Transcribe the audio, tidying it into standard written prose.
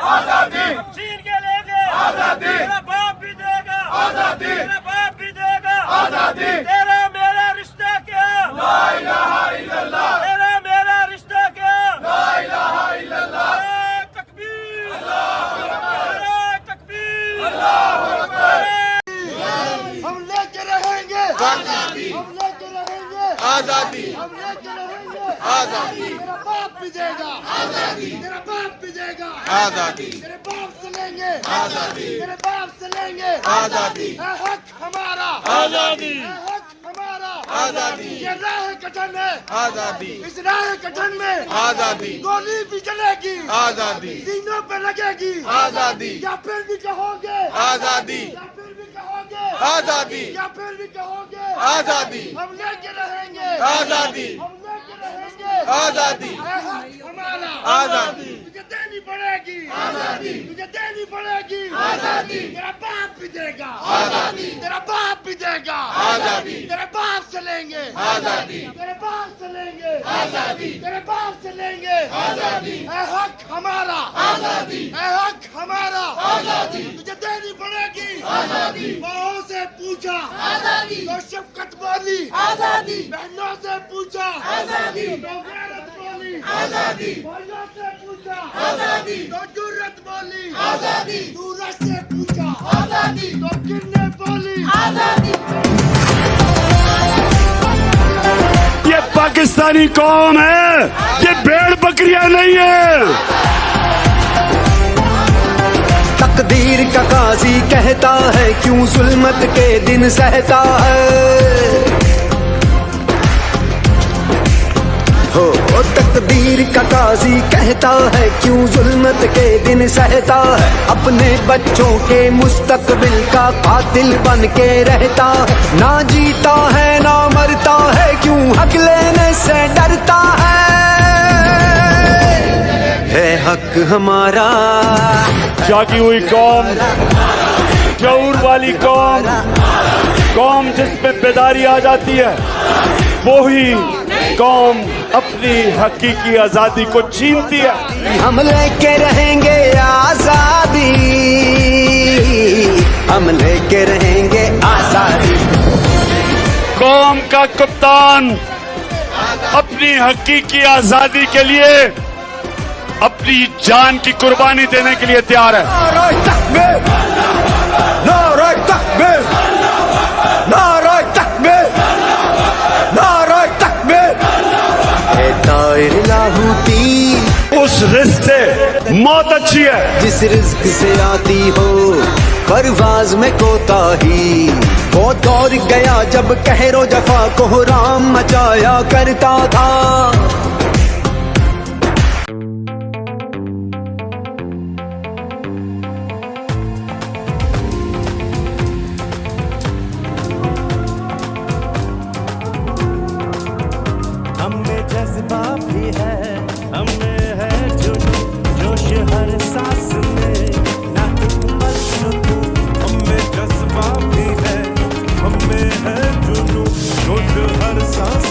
आजादी, छीन के लेंगे आजादी, तेरा बाप भी देगा आजादी, तेरा बाप भी देगा आजादी। तेरा मेरा रिश्ता क्या, ला इलाहा इल्लल्लाह, तेरा मेरा रिश्ता क्या, ला इलाहा इल्लल्लाह। नारे तकबीर, नारे तकबीर, हम लेके रहेंगे आजादी, हम लेके रहेंगे आजादी, हम लेके रहेंगे आजादी, तेरा बाप भी देगा आजादी, तेरा बाप भी देगा आजादी, तेरे बाप से लेंगे आजादी, तेरे बाप से लेंगे आजादी, है हक हमारा आजादी, है हक हमारा आजादी, ये राह कठिन है आजादी, इस राह कठिन में आजादी, गोली भी चलेगी आजादी, सीनों पे लगेगी आजादी, या फिर भी कहोगे आजादी, या फिर भी कहोगे आजादी, या फिर भी कहोगे आजादी, हम लेके रहेंगे आजादी, हम लेके रहेंगे आजादी, है हक हमारा आजादी, तुझे देनी पड़ेगी आजादी, तुझे देनी पड़ेगी आजादी, तेरा बाप भी देगा आजादी, तेरा बाप भी देगा आजादी, तेरे बाप से लेंगे आजादी, तेरे बाप से लेंगे आजादी, तेरे बाप से लेंगे आजादी, है हक हमारा आजादी, है हक हमारा आजादी, तुझे देनी पड़ेगी आजादी, माओ से पूछा आजादी, तो शफकत बोली आजादी, बहनों से पूछा आजादी, तो गैरत बोली आजादी, भाइयों से पूछा आजादी, तो जुर्रत बोली आजादी, सूरज से पूछा आजादी, तो किन्ने बोली आजादी। ये पाकिस्तानी कौम है, ये भेड़ बकरियां नहीं है। तकदीर का काजी कहता है क्यों जुल्मत के दिन सहता है। हो तकदीर का काजी कहता है क्यों जुल्मत के दिन सहता है। अपने बच्चों के मुस्तकबिल का कातिल बन के रहता है। ना जीता है ना मरता है क्यों हक लेने से डरता है हक हमारा। जागी हुई कौम, शऊर वाली कौम, कौम जिसमें बेदारी आ जाती है, वो ही कौम अपनी हकीकी आजादी को छीनती है। हम लेके रहेंगे आजादी, हम लेके रहेंगे आजादी। कौम का कप्तान अपनी हकीकी आजादी के लिए अपनी जान की कुर्बानी देने के लिए तैयार है। नारे तकबीर, नारे तकबीर, नारे तकबीर, नारे तकबीर। ए तायर लाहौती उस रिस्क से मौत अच्छी है जिस रिस्क से आती हो परवाज में कोताही। वो दौड़ गया जब कहरो जफा को राम मचाया करता था। हमें जज्बा भी है, हमें है जुनून, जोश हर सांस में, ना एक पल सुकून। हमें जज्बा भी है, हमें है जुनून, जोश हर सांस